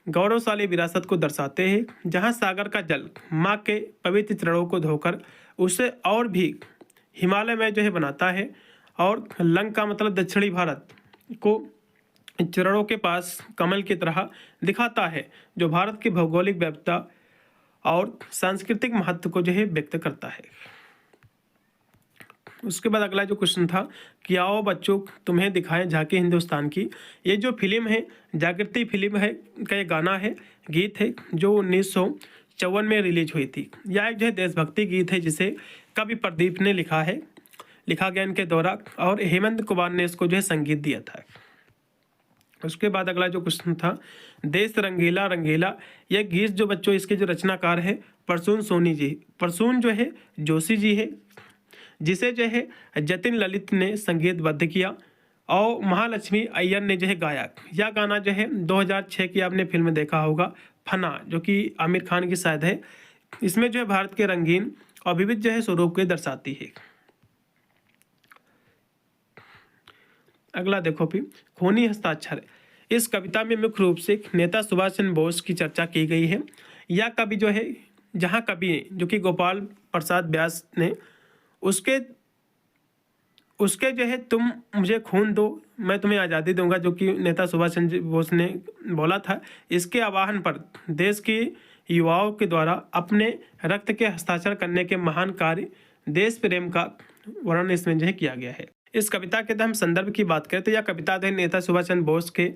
Speaker 1: गौरवशाली विरासत को दर्शाते हैं, जहां सागर का जल माँ के पवित्र चरणों को धोकर उसे और भी हिमालय में जो है बनाता है, और लंका मतलब दक्षिणी भारत को चरणों के पास कमल की तरह दिखाता है, जो भारत की भौगोलिक विविधता और सांस्कृतिक महत्व को जो है व्यक्त करता है। उसके बाद अगला जो क्वेश्चन था कि आओ बच्चों तुम्हें दिखाएं झांकी हिंदुस्तान की, ये जो फिल्म है जागृति फिल्म है का ये गाना है गीत है जो 1954 में रिलीज हुई थी। यह एक जो है देशभक्ति गीत है जिसे कवि प्रदीप ने लिखा गया इनके द्वारा, और हेमंत कुमार ने इसको जो है संगीत दिया था। उसके बाद अगला जो क्वेश्चन था देश रंगीला रंगीला, यह गीत जो बच्चों इसके जो रचनाकार है प्रसून सोनी जी, प्रसून जो है जोशी जी है, जिसे जो है जतिन ललित ने संगीतबद्ध किया और महालक्ष्मी अय्यर ने जो है गाया। यह गाना जो है 2006 की आपने फिल्म देखा होगा फना, जो कि आमिर खान की शायद है। इसमें जो है भारत के रंगीन और विविध जो है स्वरूप को दर्शाती है। अगला देखो फिर खूनी हस्ताक्षर, इस कविता में मुख्य रूप से नेता सुभाष चंद्र बोस की चर्चा की गई है। यह कवि जो है जहाँ कवि जो कि गोपाल प्रसाद व्यास ने उसके जो है तुम मुझे खून दो मैं तुम्हें आज़ादी दूंगा, जो कि नेता सुभाष चंद्र बोस ने बोला था, इसके आह्वान पर देश के युवाओं के द्वारा अपने रक्त के हस्ताक्षर करने के महान कार्य देश प्रेम का वर्णन इसमें जो है किया गया है। इस कविता के हम संदर्भ की बात करें तो यह कविता जो है नेता सुभाष चंद्र बोस के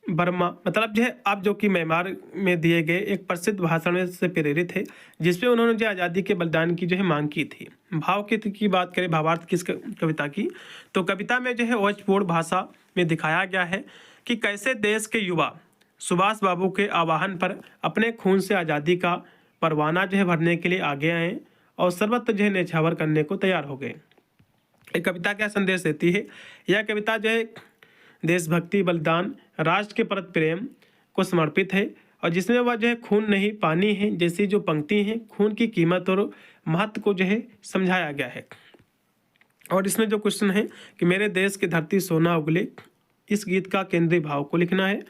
Speaker 1: बर्मा मतलब जो है अब जो कि म्यांमार में दिए गए एक प्रसिद्ध भाषण से प्रेरित है, जिसमें उन्होंने जो आज़ादी के बलिदान की जो है मांग की थी। भाव की बात करें भावार्थ की इस कविता की, तो कविता में जो है ओजपूर्ण भाषा में दिखाया गया है कि कैसे देश के युवा सुभाष बाबू के आह्वान पर अपने खून से आज़ादी का परवाना जो है भरने के लिए आगे आए और सर्वत्र जो है न्यौछावर करने को तैयार हो गए। ये कविता क्या संदेश देती है? यह कविता जो है देशभक्ति बलिदान राष्ट्र के प्रति प्रेम को समर्पित है, और जिसमें वह जो है खून नहीं पानी है जैसी जो पंक्ति हैं खून की कीमत और महत्व को जो है समझाया गया है। और इसमें जो क्वेश्चन है कि मेरे देश की धरती सोना उगले, इस गीत का केंद्रीय भाव को लिखना है।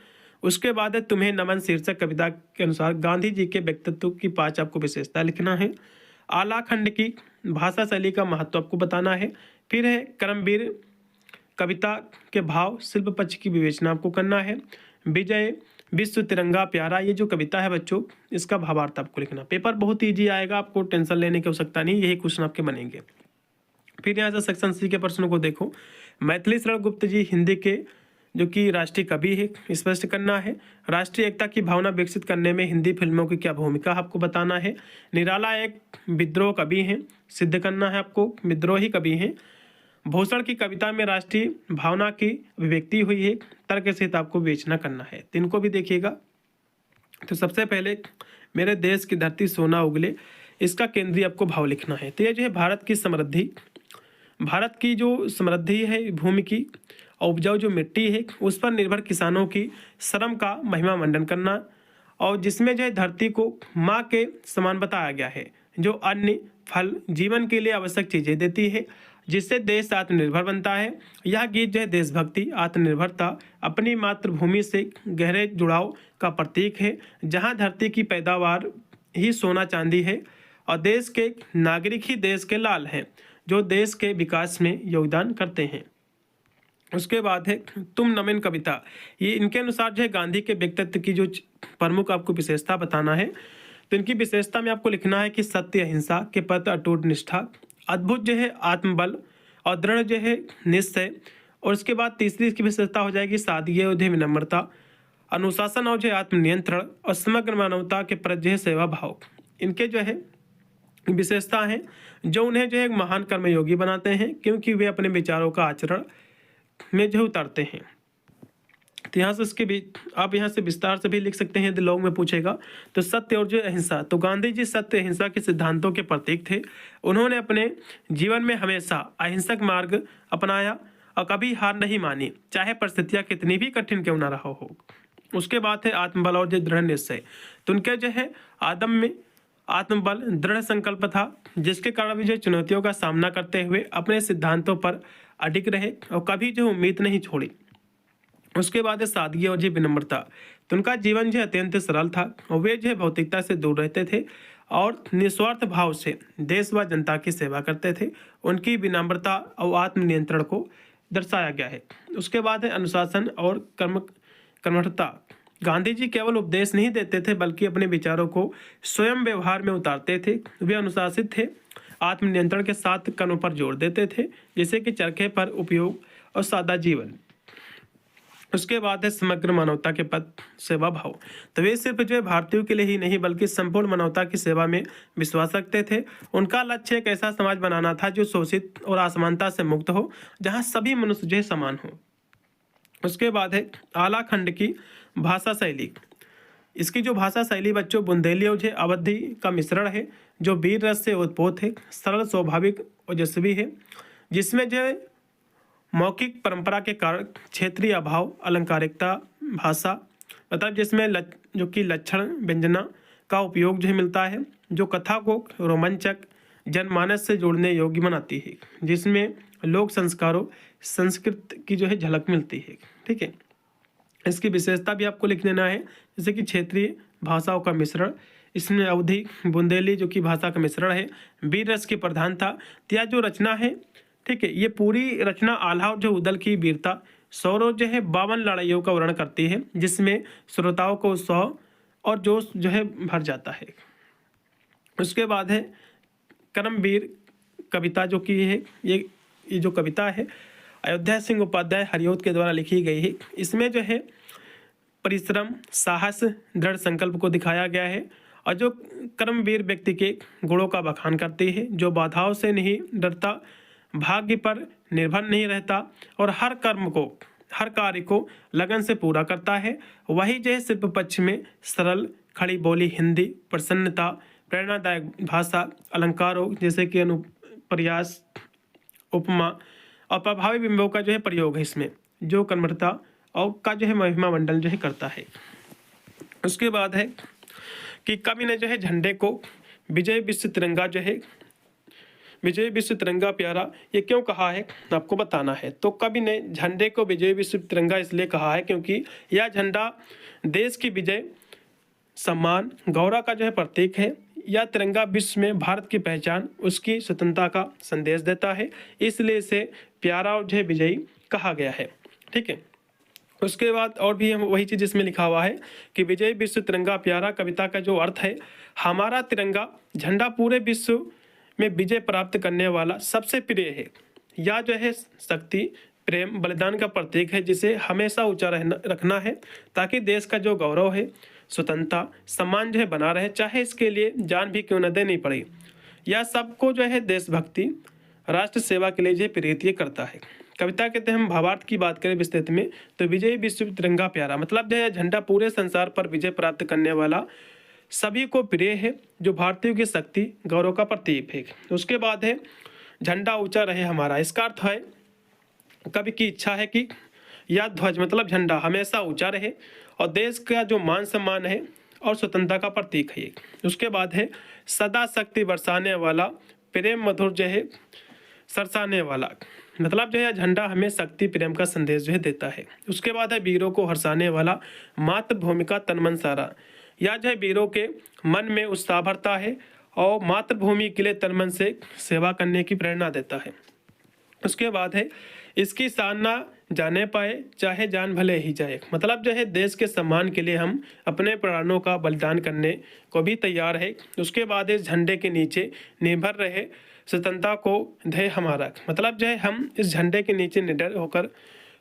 Speaker 1: उसके बाद है तुम्हें नमन शीर्षक कविता के अनुसार गांधी जी के व्यक्तित्व की 5 आपको विशेषता लिखना है। आला खंड की भाषा शैली का महत्व आपको बताना है। फिर है कर्मवीर कविता के भाव शिल्प पक्ष की विवेचना आपको करना है। विजय विश्व तिरंगा प्यारा, ये जो कविता है बच्चों, इसका भावार्थ आपको लिखना। पेपर बहुत ईजी आएगा, आपको टेंशन लेने की आवश्यकता नहीं, यही क्वेश्चन आपके बनेंगे। फिर यहाँ से सेक्शन सी के प्रश्नों को देखो। मैथिली शरण गुप्त जी हिंदी के जो कि राष्ट्रीय कवि है, स्पष्ट करना है। राष्ट्रीय एकता की भावना विकसित करने में हिंदी फिल्मों की क्या भूमिका आपको बताना है। निराला एक विद्रोह कवि हैं, सिद्ध करना है आपको, विद्रोही कवि हैं। भूषण की कविता में राष्ट्रीय भावना की अभिव्यक्ति हुई है, तर्क सहित आपको विवेचना करना है। तो इनको भी देखिएगा। तो सबसे पहले मेरे देश की धरती सोना उगले, इसका केंद्रीय आपको भाव लिखना है। तो ये जो है भारत की समृद्धि, भारत की जो समृद्धि है भूमि की, उपजाऊ जो मिट्टी है उस पर निर्भर किसानों की श्रम का महिमा मंडन करना, और जिसमें जो है धरती को माँ के समान बताया गया है, जो अन्न फल जीवन के लिए आवश्यक चीज़ें देती है, जिससे देश आत्मनिर्भर बनता है। यह गीत जो है देशभक्ति, आत्मनिर्भरता, अपनी मातृभूमि से गहरे जुड़ाव का प्रतीक है, जहाँ धरती की पैदावार ही सोना चांदी है और देश के नागरिक ही देश के लाल हैं, जो देश के विकास में योगदान करते हैं। उसके बाद है तुम नमन कविता, ये इनके अनुसार जो है गांधी के व्यक्तित्व की जो प्रमुख आपको विशेषता बताना है। तो इनकी विशेषता में आपको लिखना है कि सत्य अहिंसा के प्रति अटूट निष्ठा, अद्भुत जो है आत्मबल और दृढ़ जो है निश्चय। और उसके बाद तीसरी इसकी विशेषता हो जाएगी सादगी और विनम्रता, अनुशासन और जो आत्मनियंत्रण और समग्र मानवता के प्रति जो है सेवा भाव। इनके जो है विशेषता हैं जो उन्हें जो है एक महान कर्मयोगी बनाते हैं, क्योंकि वे अपने विचारों का आचरण में जो उतारते हैं। तो यहाँ से इसके भी आप यहाँ से विस्तार से भी लिख सकते हैं, लॉन्ग में पूछेगा। तो सत्य और जो अहिंसा, तो गांधी जी सत्य अहिंसा के सिद्धांतों के प्रतीक थे। उन्होंने अपने जीवन में हमेशा अहिंसक मार्ग अपनाया और कभी हार नहीं मानी, चाहे परिस्थितियाँ कितनी भी कठिन क्यों ना रहा हो। उसके बाद है आत्मबल और जो दृढ़ निश्चय, तो उनके जो है आत्मबल दृढ़ संकल्प था, जिसके कारण भी जो चुनौतियों का सामना करते हुए अपने सिद्धांतों पर अडिग रहे और कभी जो उम्मीद नहीं छोड़ी। उसके बाद है सादगी और जो विनम्रता, तो उनका जीवन जो अत्यंत सरल था और वे जो है भौतिकता से दूर रहते थे और निस्वार्थ भाव से देश व जनता की सेवा करते थे। उनकी विनम्रता और आत्मनियंत्रण को दर्शाया गया है। उसके बाद है अनुशासन और कर्मठता, गांधी जी केवल उपदेश नहीं देते थे बल्कि अपने विचारों को स्वयं व्यवहार में उतारते थे। वे अनुशासित थे, आत्मनियंत्रण के साथ कर्म पर जोर देते थे, जैसे कि चरखे पर उपयोग और सादा जीवन। उसके बाद है समग्र मानवता के पद सेवा भाव, तो वे सिर्फ जो है भारतीयों के लिए ही नहीं बल्कि संपूर्ण मानवता की सेवा में विश्वास रखते थे। उनका लक्ष्य एक ऐसा समाज बनाना था जो शोषित और असमानता से मुक्त हो, जहां सभी मनुष्य जो है समान हो। उसके बाद है आला खंड की भाषा शैली, इसकी जो भाषा शैली बच्चों बुंदेली और अवधी का मिश्रण है, जो वीर रस से उत्पोत है, सरल स्वाभाविक ओजस्वी है, जिसमें जो मौखिक परंपरा के कारण क्षेत्रीय अभाव, अलंकारिकता भाषा मतलब जिसमें जो कि लक्षण व्यंजना का उपयोग जो है मिलता है, जो कथा को रोमांचक जनमानस से जोड़ने योग्य बनाती है, जिसमें लोक संस्कारों संस्कृत की जो है झलक मिलती है। ठीक है, इसकी विशेषता भी आपको लिख देना है, जैसे कि क्षेत्रीय भाषाओं का मिश्रण, इसमें अवधी बुंदेली जो कि भाषा का मिश्रण है, वीर रस की प्रधानता। यह जो रचना है, ठीक है, ये पूरी रचना आल्हा और जो उदल की वीरता, सौरव जो है 52 लड़ाइयों का वर्णन करती है, जिसमें श्रोताओं को उत्साह और जोश जो है भर जाता है। उसके बाद है कर्मवीर कविता, जो कि है ये जो कविता है अयोध्या सिंह उपाध्याय हरिऔध के द्वारा लिखी गई है। इसमें जो है परिश्रम, साहस, दृढ़ संकल्प को दिखाया गया है और जो कर्मवीर व्यक्ति के गुणों का बखान करती है, जो बाधाओं से नहीं डरता, भाग्य पर निर्भर नहीं रहता और हर कार्य को लगन से पूरा करता है। वही जो है शिल्प पक्ष में सरल खड़ी बोली हिंदी, प्रसन्नता, प्रेरणादायक भाषा, अलंकारों जैसे कि अनुप्रयास, उपमा और प्रभावी बिंबों का जो है प्रयोग है, इसमें जो कर्मठता और का जो है महिमा मंडल जो है करता है। उसके बाद है कि कवि ने जो है झंडे को विजय विश्व तिरंगा जो है विजय विश्व तिरंगा प्यारा ये क्यों कहा है आपको बताना है। तो कवि ने झंडे को विजय विश्व तिरंगा इसलिए कहा है क्योंकि यह झंडा देश की विजय, सम्मान, गौरव का जो है प्रतीक है। यह तिरंगा विश्व में भारत की पहचान, उसकी स्वतंत्रता का संदेश देता है, इसलिए इसे प्यारा और जो है विजयी कहा गया है। ठीक है, उसके बाद और भी हम वही चीज़ इसमें लिखा हुआ है कि विजय विश्व तिरंगा प्यारा कविता का जो अर्थ है, हमारा तिरंगा झंडा पूरे विश्व में विजय प्राप्त करने वाला सबसे प्रिय है। यह जो है शक्ति, प्रेम, बलिदान का प्रतीक है जिसे हमेशा ऊंचा रखना है ताकि देश का जो गौरव है, स्वतंत्रता, सम्मान जो है बना रहे, चाहे इसके लिए जान भी क्यों न देनी पड़े। यह सबको जो है देशभक्ति, राष्ट्र सेवा के लिए जो प्रेरित करता है। कविता के हम भावार्थ की बात करें विस्तृत में तो विजय विश्व तिरंगा प्यारा मतलब जो है झंडा पूरे संसार पर विजय प्राप्त करने वाला सभी को प्रिय है, जो भारतीयों की शक्ति, गौरव का प्रतीक है। उसके बाद है झंडा ऊंचा रहे हमारा। इसका अर्थ है कवि की इच्छा है कि यह ध्वज मतलब झंडा हमेशा ऊंचा रहे और देश का जो मान सम्मान है और स्वतंत्रता का प्रतीक है। उसके बाद है सदा शक्ति बरसाने वाला, प्रेम मधुर जो है सरसाने वाला मतलब जो है झंडा हमें शक्ति, प्रेम का संदेश जो है देता है। उसके बाद है वीरों को हर्षाने वाला, मातृभूमि का तन मन सारा। यह जो है वीरों के मन में उत्साह भरता है और मातृभूमि के लिए तन मन से सेवा करने की प्रेरणा देता है। उसके बाद है इसकी शान ना जाने पाए चाहे जान भले ही जाए मतलब जो है देश के सम्मान के लिए हम अपने प्राणों का बलिदान करने को भी तैयार है। उसके बाद इस झंडे के नीचे निर्भर रहे, स्वतंत्रता को ध्येय हमारा मतलब जो है हम इस झंडे के नीचे निडर होकर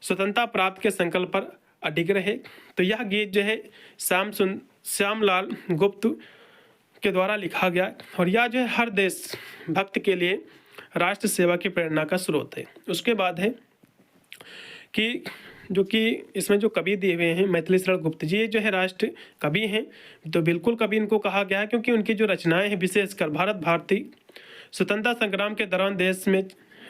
Speaker 1: स्वतंत्रता प्राप्त के संकल्प पर अडिग रहे। तो यह गीत जो है श्यामलाल गुप्त के द्वारा लिखा गया और यह जो है हर देश भक्त के लिए राष्ट्र सेवा की प्रेरणा का स्रोत है। उसके बाद है कि जो कि इसमें जो कवि दिए हुए हैं मैथिली शरण गुप्त जी, ये जो है राष्ट्र कवि हैं। तो बिल्कुल कवि इनको कहा गया है क्योंकि उनकी जो रचनाएं हैं विशेषकर भारतीय स्वतंत्रता संग्राम के दौरान देश में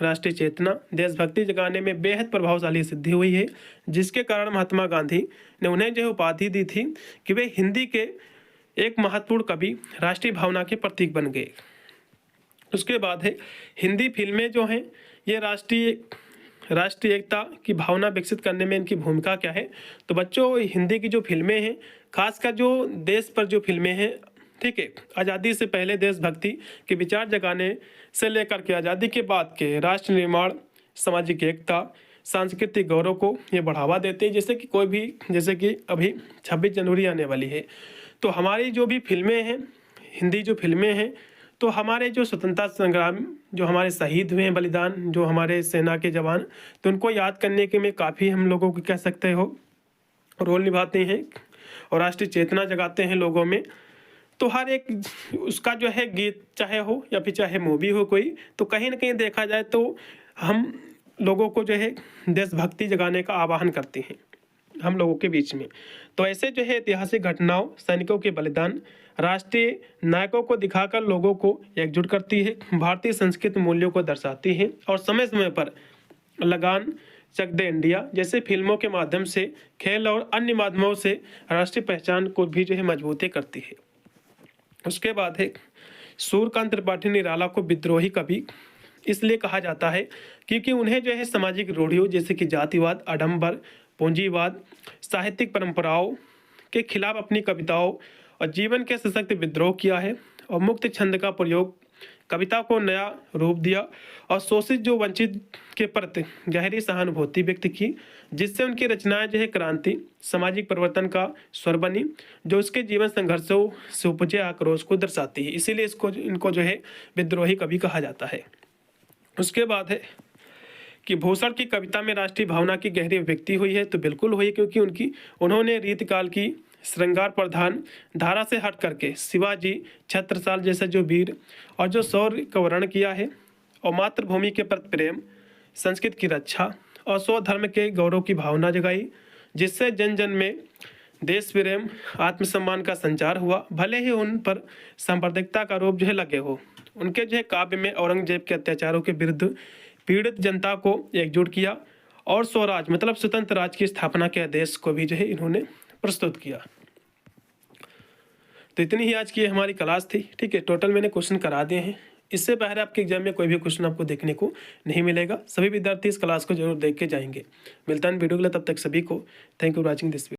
Speaker 1: राष्ट्रीय चेतना, देशभक्ति जगाने में बेहद प्रभावशाली सिद्धि हुई है, जिसके कारण महात्मा गांधी ने उन्हें जो उपाधि दी थी कि वे हिंदी के एक महत्वपूर्ण कवि, राष्ट्रीय भावना के प्रतीक बन गए। उसके बाद है हिंदी फिल्में जो हैं ये राष्ट्रीय एकता की भावना विकसित करने में इनकी भूमिका क्या है। तो बच्चों हिंदी की जो फिल्में हैं, खासकर जो देश पर जो फिल्में हैं, ठीक है, आज़ादी से पहले देशभक्ति के विचार जगाने से लेकर के आज़ादी के बाद के राष्ट्र निर्माण, सामाजिक एकता, सांस्कृतिक गौरव को ये बढ़ावा देते हैं। जैसे कि अभी 26 जनवरी आने वाली है, तो हमारी जो भी फिल्में हैं, हिंदी जो फिल्में हैं, तो हमारे जो स्वतंत्रता संग्राम जो हमारे शहीद हुए हैं, बलिदान जो हमारे सेना के जवान, तो उनको याद करने के में काफ़ी हम लोगों को कह सकते हो रोल निभाते हैं और राष्ट्रीय चेतना जगाते हैं लोगों में। तो हर एक उसका जो है गीत चाहे हो या फिर चाहे मूवी हो कोई, तो कहीं ना कहीं देखा जाए तो हम लोगों को जो है देशभक्ति जगाने का आह्वान करते हैं हम लोगों के बीच में। तो ऐसे जो है ऐतिहासिक घटनाओं, सैनिकों के बलिदान, राष्ट्रीय नायकों को दिखाकर लोगों को एकजुट करती है, भारतीय संस्कृति मूल्यों को दर्शाती है और समय समय पर लगान, चक दे इंडिया जैसे फिल्मों के माध्यम से, खेल और अन्य माध्यमों से राष्ट्रीय पहचान को भी जो है मजबूती करती है। उसके बाद है सूर्यकांत त्रिपाठी निराला को विद्रोही कवि इसलिए कहा जाता है क्योंकि उन्हें जो है सामाजिक रूढ़ियों जैसे कि जातिवाद, आडंबर, पूंजीवाद, साहित्यिक परंपराओं के खिलाफ अपनी कविताओं और जीवन के सशक्त विद्रोह किया है और मुक्त छंद का प्रयोग कविता को नया रूप दिया और शोषित जो वंचित के प्रति गहरी सहानुभूति व्यक्त की, जिससे उनकी रचनाएं जो है क्रांति, सामाजिक परिवर्तन का स्वर बनी, जो उसके जीवन संघर्षों से उपजे आक्रोश को दर्शाती है। इसीलिए इनको जो है विद्रोही कवि कहा जाता है। उसके बाद है कि भूषण की कविता में राष्ट्रीय भावना की गहरी अभिव्यक्ति हुई है, तो बिल्कुल हुई क्योंकि उन्होंने रीतिकाल की श्रृंगार प्रधान धारा से हट करके शिवाजी, छत्रसाल जैसे जो वीर और जो शौर्य का वर्णन किया है और मातृभूमि के प्रति प्रेम, संस्कृत की रक्षा और स्वधर्म के गौरव की भावना जगाई, जिससे जन जन में देश प्रेम, आत्मसम्मान का संचार हुआ। भले ही उन पर सांप्रदायिकता का आरोप जो है लगे हो, उनके जो है काव्य में औरंगजेब के अत्याचारों के विरुद्ध पीड़ित जनता को एकजुट किया और स्वराज मतलब स्वतंत्र राज्य की स्थापना के आदेश को भी जो है इन्होंने प्रस्तुत किया। तो इतनी ही आज की हमारी क्लास थी, ठीक है। टोटल मैंने क्वेश्चन करा दिए हैं, इससे पहले आपके एग्जाम में कोई भी क्वेश्चन आपको देखने को नहीं मिलेगा। सभी विद्यार्थी इस क्लास को जरूर देख के जाएंगे। मिलता है वीडियो के लिए, तब तक सभी को thank you for watching this video.